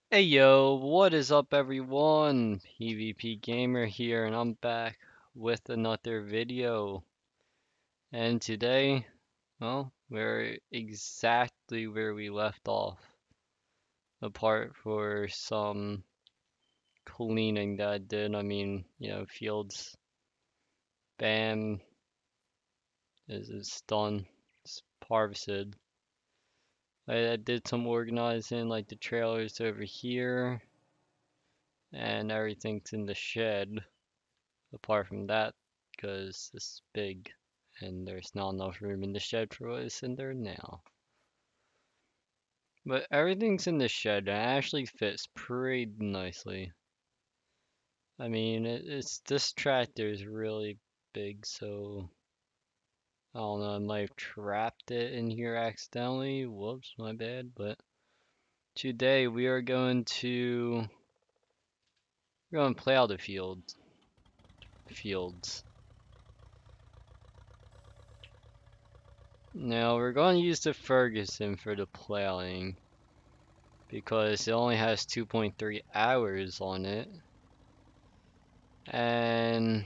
Hey yo, what is up everyone? PvP Gamer here and I'm back with another video. And today, well, we're exactly where we left off, apart for some cleaning that I did. Fields, bam, is done, it's harvested. I did some organizing, like the trailers over here, and everything's in the shed. Apart from that, because it's big and there's not enough room in the shed for what is in there now. But everything's in the shed and it actually fits pretty nicely. It's this tractor is really big, so I don't know, I might have trapped it in here accidentally. Whoops, my bad. But today we're going to play out the fields. Now we're going to use the Ferguson for the plowing, because it only has 2.3 hours on it. And,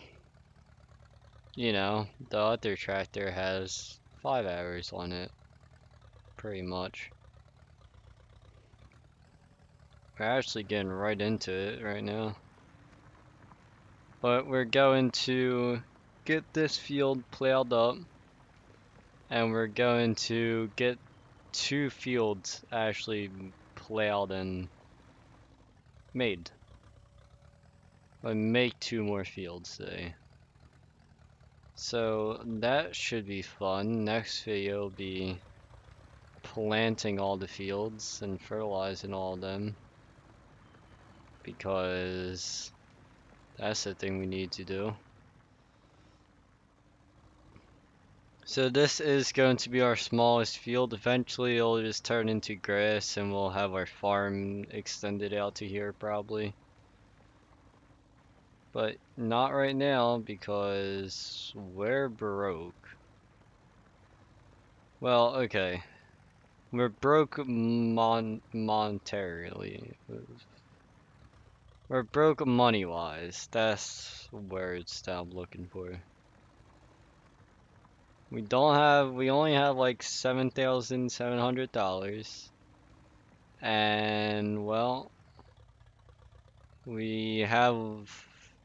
the other tractor has 5 hours on it, pretty much. We're actually getting right into it right now. But we're going to get this field plowed up, and we're going to get 2 fields actually plowed and made. But make 2 more fields today. So that should be fun. Next video will be planting all the fields and fertilizing all of them, because that's the thing we need to do. So this is going to be our smallest field. Eventually it'll just turn into grass and we'll have our farm extended out to here probably. But not right now because we're broke. Well, okay. We're broke monetarily. We're broke money-wise. That's words that I'm looking for. We only have like $7,700. And, well, we have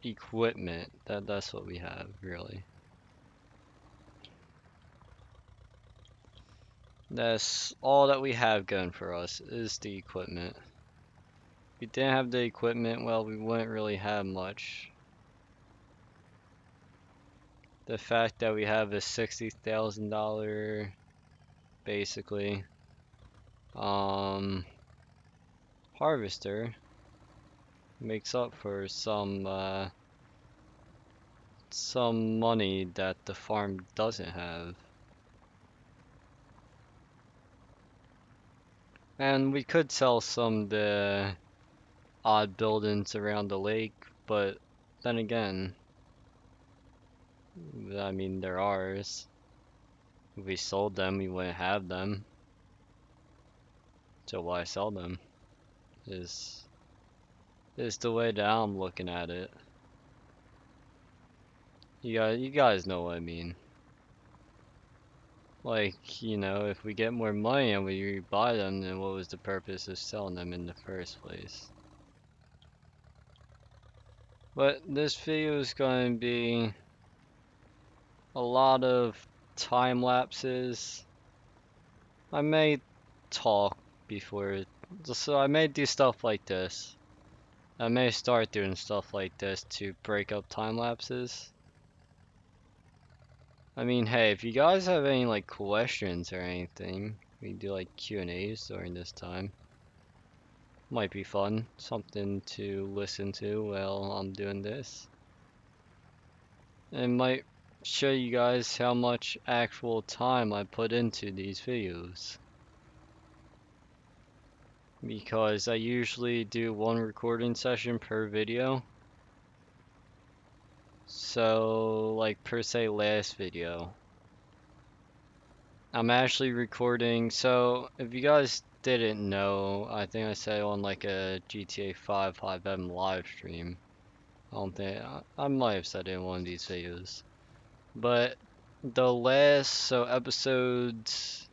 equipment. That's what we have, really. That's all that we have going for us, is the equipment. If we didn't have the equipment, well, we wouldn't really have much. The fact that we have a $60,000, basically, harvester makes up for some money that the farm doesn't have. And we could sell some of the odd buildings around the lake, but then again, they're ours. If we sold them, we wouldn't have them. So why sell them? Is is the way that I'm looking at it. You guys know what I mean. Like, if we get more money and we buy them, then what was the purpose of selling them in the first place? But this video is going to be a lot of time lapses. I may talk before, so I may do stuff like this. I may start doing stuff like this to break up time lapses. Hey, if you guys have any like questions or anything, we can do like Q&As during this time. Might be fun, something to listen to while I'm doing this. It might show you guys how much actual time I put into these videos, because I usually do 1 recording session per video. So, like per se last video, I'm actually recording. So if you guys didn't know, I think I said on like a GTA 5 5M live stream. I don't think I might have said it in one of these videos. But the last episodes.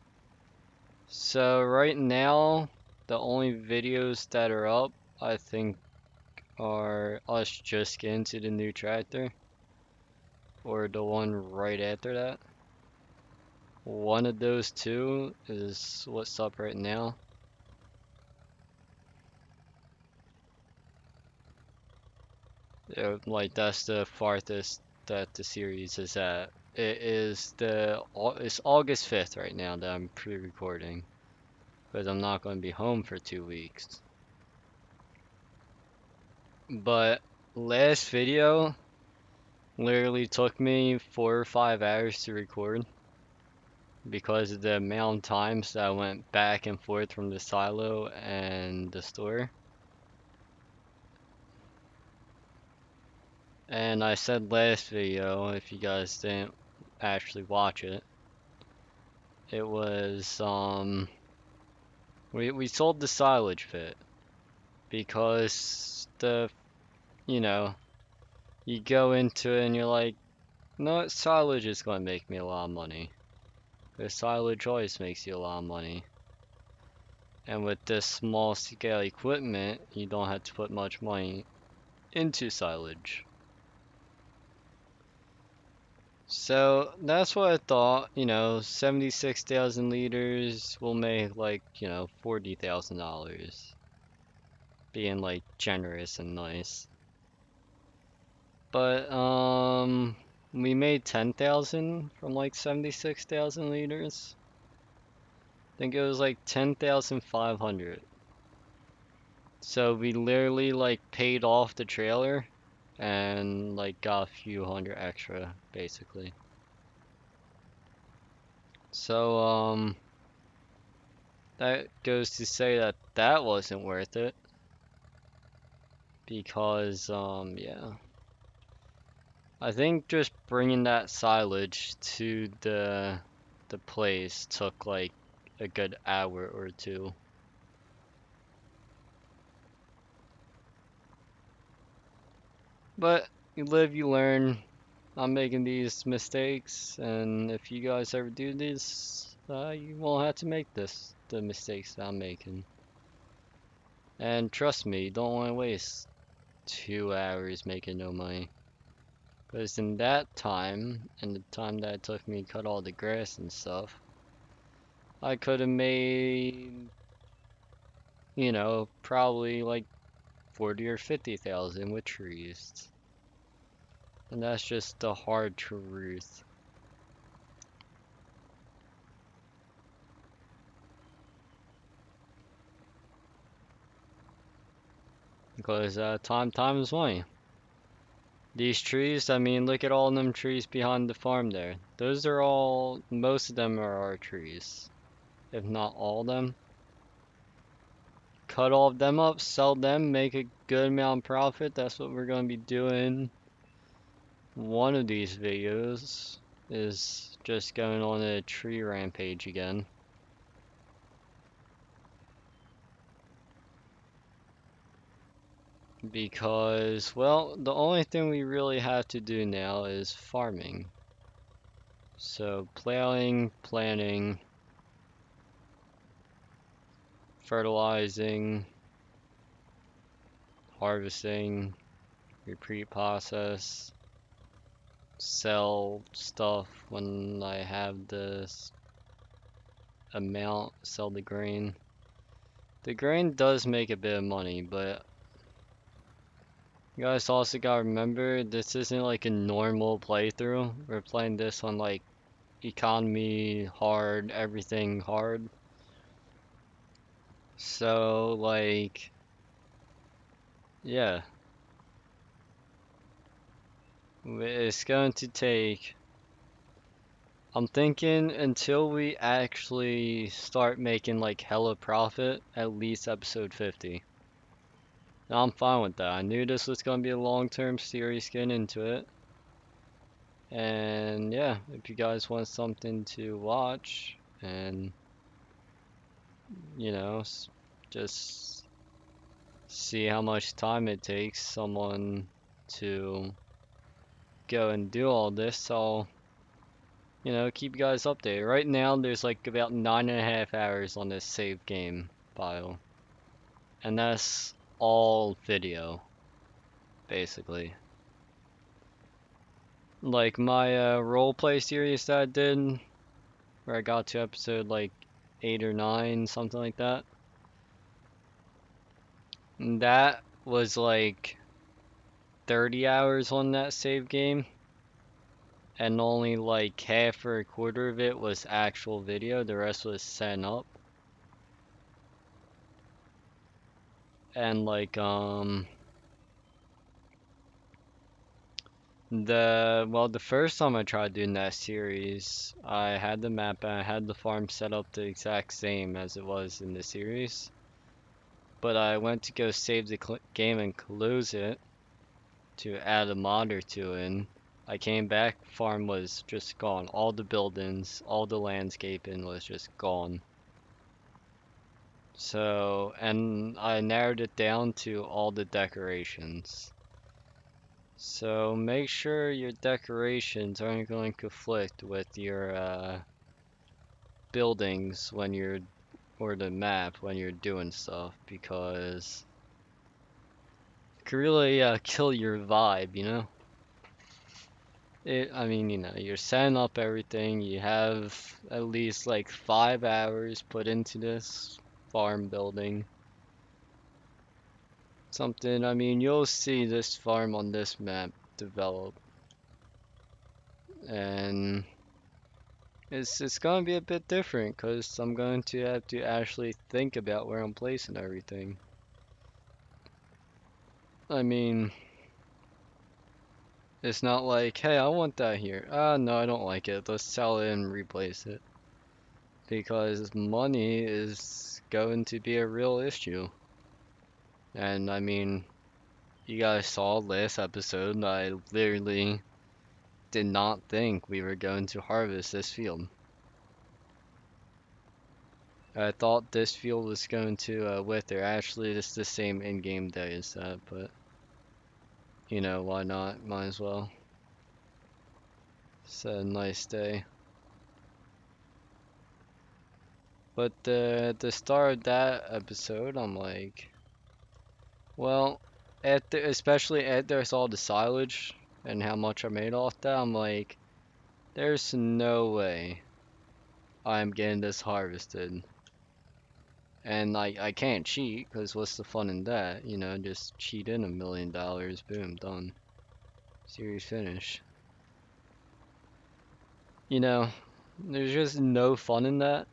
So right now, the only videos that are up, I think, are us just getting to the new tractor, or the one right after that. One of those two is what's up right now. Like that's the farthest that the series is at. It's August 5th right now that I'm pre-recording because I'm not going to be home for 2 weeks. But last video literally took me 4 or 5 hours to record because of the amount of times that I went back and forth from the silo and the store. And I said last video, if you guys didn't actually watch it, it was we sold the silage pit because you know, you go into it and you're like, no, silage is gonna make me a lot of money. The silage always makes you a lot of money. And with this small scale equipment, you don't have to put much money into silage. So that's what I thought, 76,000 liters will make like, $40,000. Being like generous and nice. But we made 10,000 from like 76,000 liters. I think it was like 10,500. So we literally like paid off the trailer and like got a few hundred extra basically. So that goes to say that that wasn't worth it because yeah. I think just bringing that silage to the place took like a good hour or two. But you live, you learn. I'm making these mistakes, and if you guys ever do this, you won't have to make the mistakes that I'm making. And trust me, you don't want to waste 2 hours making no money. Because in that time, and the time that it took me to cut all the grass and stuff, I could have made, probably like 40 or 50,000 with trees. And that's just the hard truth. Because time is money. These trees, I mean, look at all them trees behind the farm there. Those are all, most of them are our trees. If not all of them. Cut all of them up, sell them, make a good amount of profit. That's what we're going to be doing. One of these videos is just going on a tree rampage again. Because, well, the only thing we really have to do now is farming. So, plowing, planting, fertilizing, harvesting, repeat process, sell stuff when I have this amount, sell the grain. The grain does make a bit of money, but you guys also gotta remember this isn't like a normal playthrough. We're playing this on like economy, hard, everything hard. So like, yeah, it's going to take, I'm thinking until we actually start making like hella profit, at least episode 50. Now I'm fine with that. I knew this was going to be a long-term series getting into it. And yeah, if you guys want something to watch and you know, just see how much time it takes someone to go and do all this. So, keep you guys updated. Right now, there's like about 9.5 hours on this save game file, and that's all video, basically. Like my roleplay series that I did, where I got to episode like 8 or 9, something like that. And that was like 30 hours on that save game, and only like half or a quarter of it was actual video. The rest was setting up. And like the first time I tried doing that series, I had the map and I had the farm set up the exact same as it was in the series. But I went to go save the game and close it to add a mod or two in. I came back, farm was just gone. All the buildings, all the landscaping was just gone. So, and I narrowed it down to all the decorations. So make sure your decorations aren't going to conflict with your buildings when you're, or the map when you're doing stuff, because it could really kill your vibe, you know? I mean, you're setting up everything. You have at least like 5 hours put into this farm building. Something, I mean, you'll see this farm on this map develop. And it's gonna be a bit different because I'm going to have to actually think about where I'm placing everything. I mean, it's not like, hey, I want that here. Ah, no, I don't like it. Let's sell it and replace it. Because money is going to be a real issue. And I mean, you guys saw last episode, I literally did not think we were going to harvest this field. I thought this field was going to wither. Actually, it's the same in-game day as that, but why not? Might as well. It's a nice day. But at the start of that episode, I'm like, well, especially after I saw the silage and how much I made off that, I'm like, there's no way I'm getting this harvested. And I can't cheat, because what's the fun in that? Just cheat in $1 million, boom, done. Series finish. There's just no fun in that.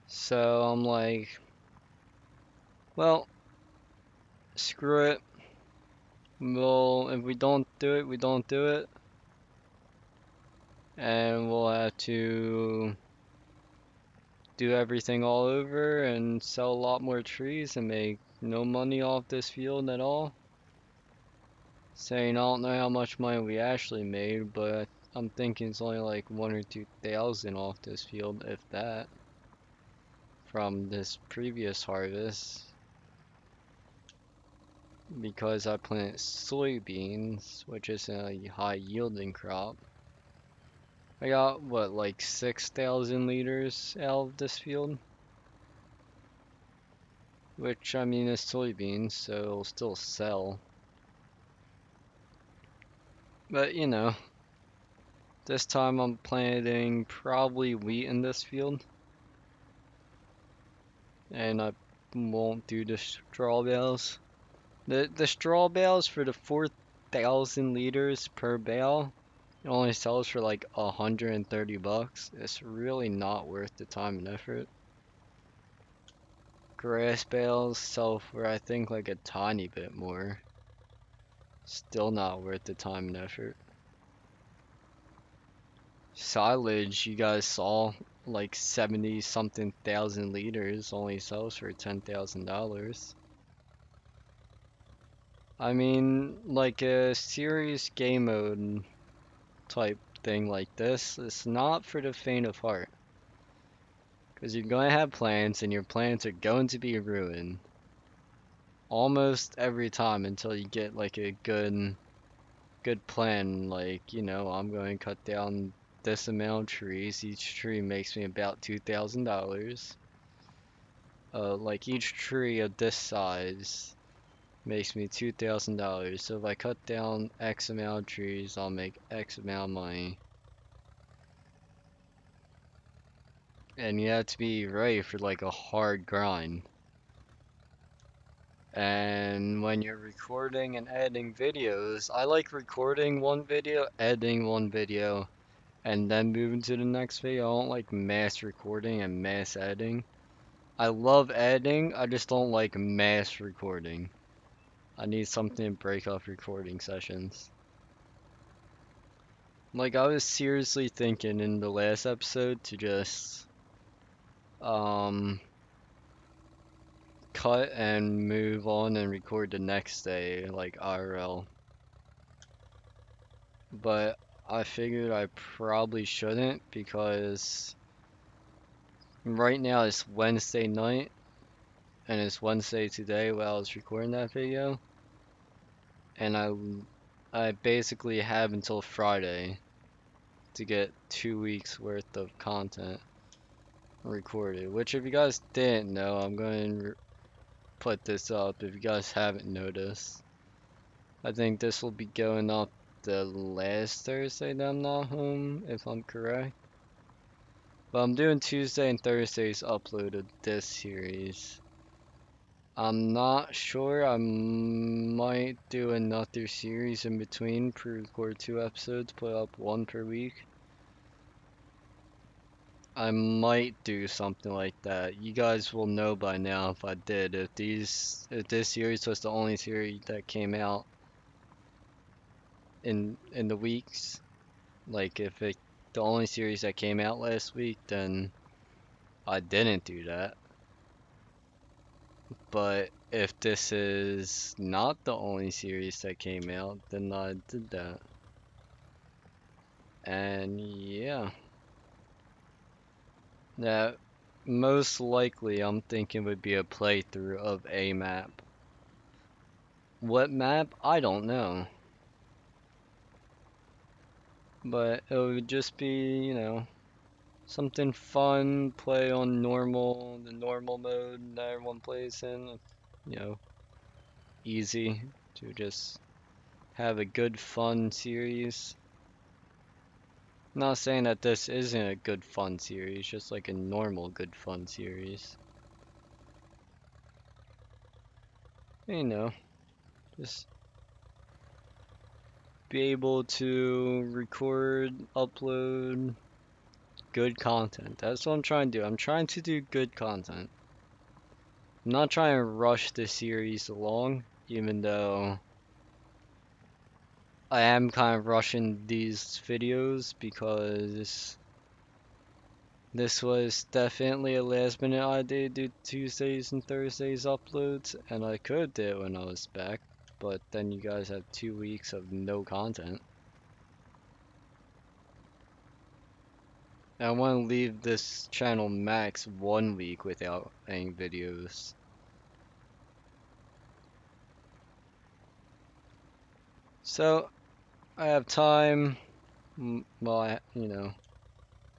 So I'm like, well, screw it. Well, if we don't do it, we don't do it. And we'll have to do everything all over and sell a lot more trees and make no money off this field at all. Saying I don't know how much money we actually made, but I'm thinking it's only like 1 or 2 thousand off this field, if that, from this previous harvest. Because I planted soybeans, which is a high yielding crop. I got what, like 6,000 liters out of this field? Which, I mean, is soybeans, so it'll still sell. But this time I'm planting probably wheat in this field. And I won't do the straw bales. The straw bales for the 4,000 liters per bale, it only sells for like $130. It's really not worth the time and effort. Grass bales sell for I think like a tiny bit more. Still not worth the time and effort. Silage, you guys saw, like 70 something thousand liters only sells for $10,000. I mean, like a serious game mode type thing like this, it's not for the faint of heart. Because you're going to have plans, and your plans are going to be ruined almost every time until you get like a good plan. Like, I'm going to cut down this amount of trees. Each tree makes me about $2,000. Like each tree of this size makes me $2,000. So if I cut down X amount of trees, I'll make X amount of money. And you have to be ready for like a hard grind. And when you're recording and editing videos, I like recording one video, editing one video, and then moving to the next video. I don't like mass recording and mass editing. I love editing, I just don't like mass recording. I need something to break off recording sessions. Like, I was seriously thinking in the last episode to just um cut and move on and record the next day, like IRL. But I figured I probably shouldn't because right now it's Wednesday night and it's Wednesday today while I was recording that video, and I basically have until Friday to get 2 weeks worth of content recorded. Which, if you guys didn't know, I'm going to put this up if you guys haven't noticed. I think this will be going up the last Thursday that I'm not home, if I'm correct. But I'm doing Tuesday and Thursdays uploaded this series. I'm not sure. I might do another series in between, pre-record 2 episodes, put up one per week. I might do something like that. You guys will know by now if I did. If this series was the only series that came out in the weeks, like if it the only series that came out last week, then I didn't do that. But if this is not the only series that came out, then I did that. And yeah, that most likely I'm thinking would be a playthrough of a map. What map? I don't know. But it would just be, something fun, play on the normal mode that everyone plays in. You know, easy to just have a good fun series. Not saying that this isn't a good fun series, just like a normal good fun series. Just be able to record, upload good content. That's what I'm trying to do. I'm trying to do good content. I'm not trying to rush the series along, even though I am kind of rushing these videos because this was definitely a last minute idea to do Tuesdays and Thursdays uploads, and I could do it when I was back, but then you guys have 2 weeks of no content. I want to leave this channel max 1 week without any videos. So, I have time. Well,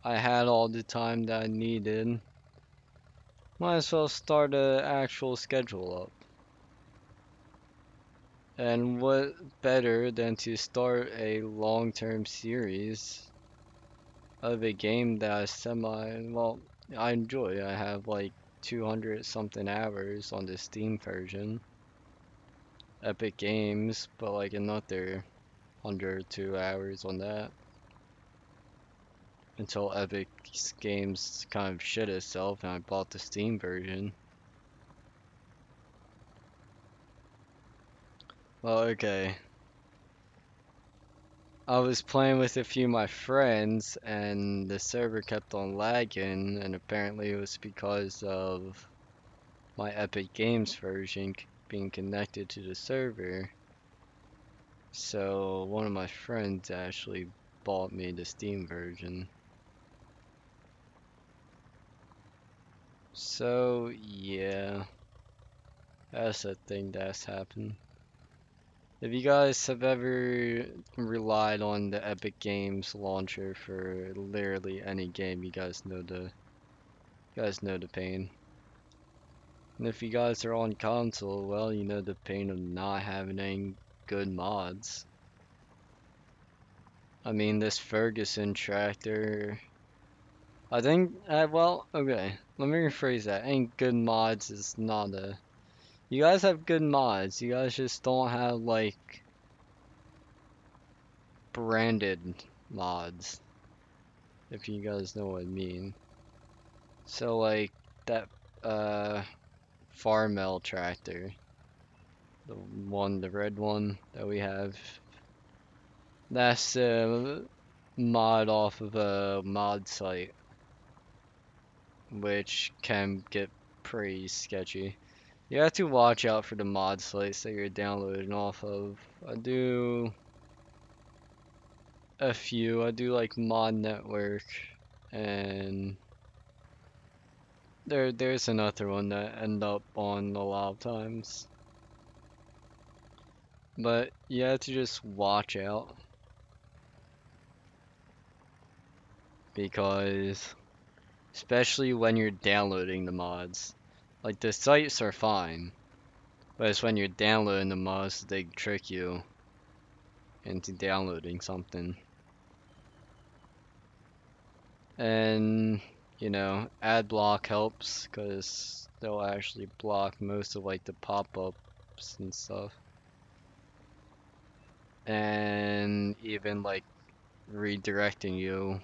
I had all the time that I needed. Might as well start an actual schedule up. And what better than to start a long-term series of a game that well, I enjoy. I have like 200 something hours on the Steam version. Epic Games, but like another 102 hours on that. Until Epic Games kind of shit itself and I bought the Steam version. Well, okay. I was playing with a few of my friends and the server kept on lagging, and apparently it was because of my Epic Games version being connected to the server. So one of my friends actually bought me the Steam version. So, yeah, that's a thing that's happened. If you guys have ever relied on the Epic Games launcher for literally any game, you guys know the pain. And if you guys are on console, well, you know the pain of not having any good mods. I mean, this Ferguson tractor, I think, well, okay, let me rephrase that. Ain't good mods is not a. You guys have good mods, you guys just don't have, like, branded mods, if you guys know what I mean. So, like, that, uh, Farmel tractor, the red one that we have, that's a mod off of a mod site, which can get pretty sketchy. You have to watch out for the mod sites that you're downloading off of. I do a few. I do like Mod Network, and there's another one that end up on a lot of times. But you have to just watch out because especially when you're downloading the mods. Like the sites are fine, but it's when you're downloading the mods that they trick you into downloading something. And ad block helps because they'll actually block most of like the pop-ups and stuff. And even like redirecting you,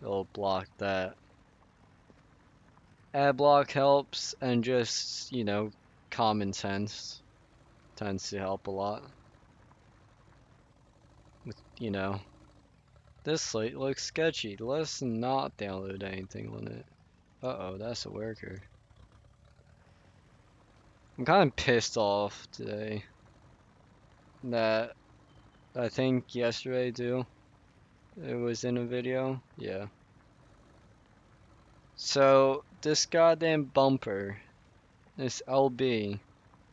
they'll block that. Ad block helps, and just, common sense tends to help a lot. With, this site looks sketchy. Let's not download anything on it. Uh-oh, that's a worker. I'm kind of pissed off today that I think yesterday too, it was in a video. Yeah. So this goddamn bumper, this LB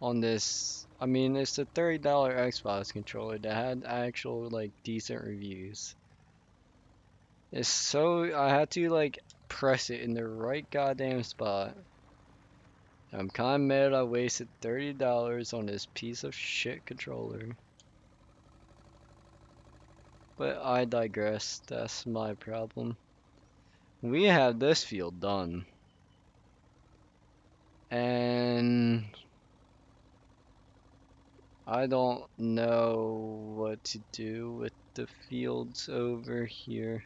on this, I mean, it's a $30 Xbox controller that had actual like decent reviews. It's so I had to like press it in the right goddamn spot. I'm kind of mad I wasted $30 on this piece of shit controller. But I digress. That's my problem. We have this field done. And I don't know what to do with the fields over here.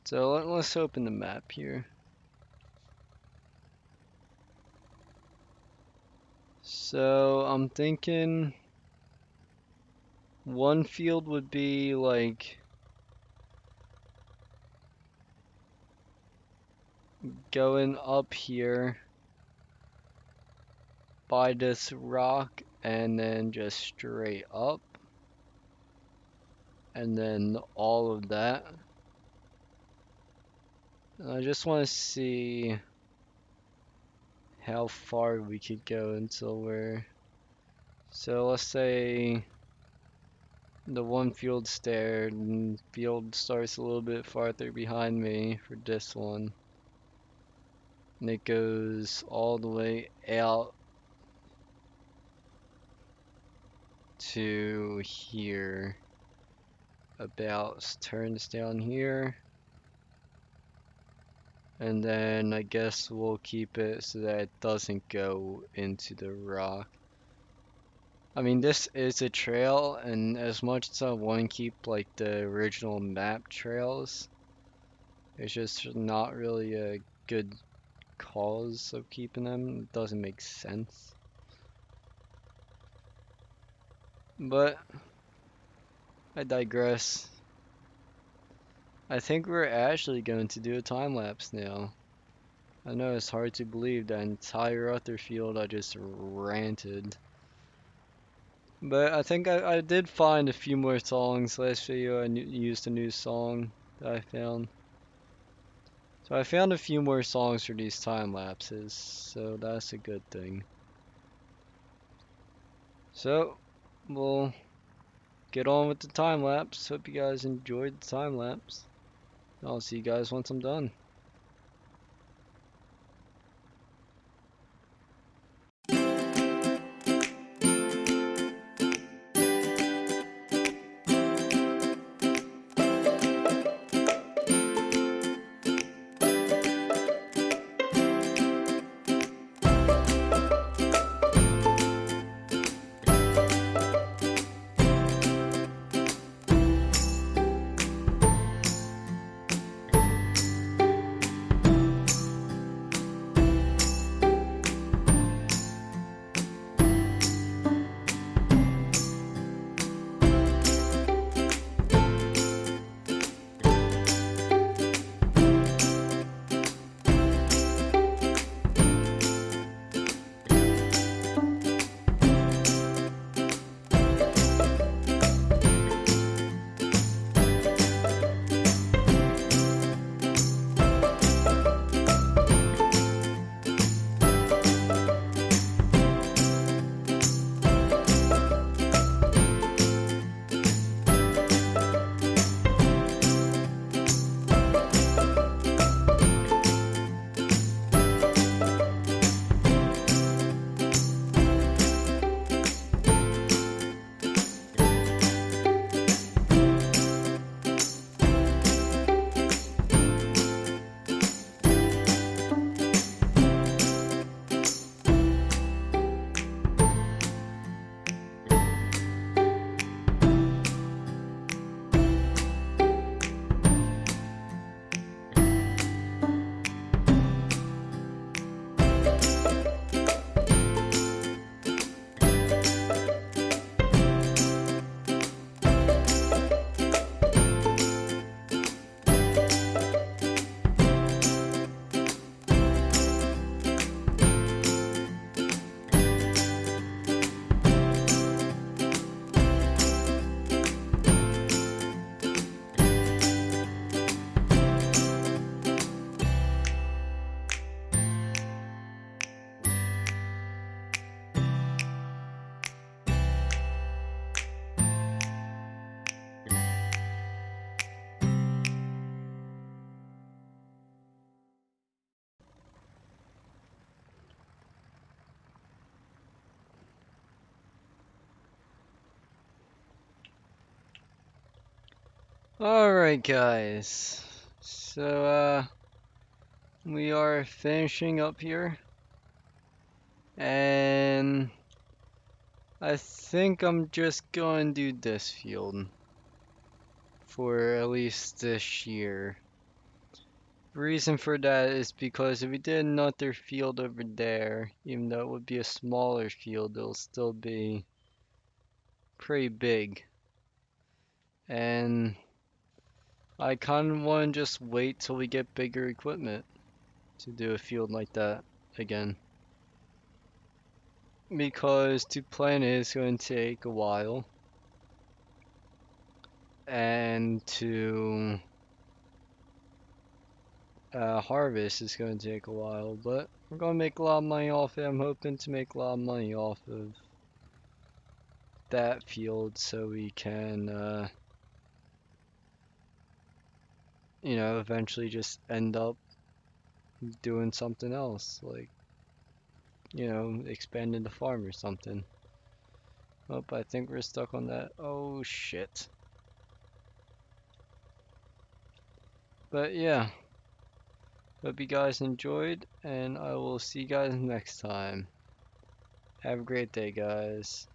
So let's open the map here. So I'm thinking one field would be like going up here by this rock and then just straight up and then all of that. And I just want to see how far we could go until we're. So let's say the one field stair and field starts a little bit farther behind me for this one. And it goes all the way out to here. About turns down here. And then I guess we'll keep it so that it doesn't go into the rock. I mean, this is a trail, and as much as I want to keep like the original map trails, it's just not really a good cause of keeping them. It doesn't make sense. But I digress. I think we're actually going to do a time lapse now. I know it's hard to believe that entire other field I just ranted But I think I did find a few more songs. Last video I used a new song that I found. So I found a few more songs for these time lapses, so that's a good thing. So we'll get on with the time lapse. Hope you guys enjoyed the time lapse. I'll see you guys once I'm done. Alright guys, so we are finishing up here, and I think I'm just going to do this field for at least this year. The reason for that is because if we did another field over there, even though it would be a smaller field, it'll still be pretty big. And I kind of want to just wait till we get bigger equipment to do a field like that again. Because to plant it is going to take a while, and to harvest is going to take a while, but we're going to make a lot of money off it. I'm hoping to make a lot of money off of that field so we can, eventually just end up doing something else, like, expanding the farm or something. Oh, I think we're stuck on that. Oh, shit. But yeah, hope you guys enjoyed, and I will see you guys next time. Have a great day, guys.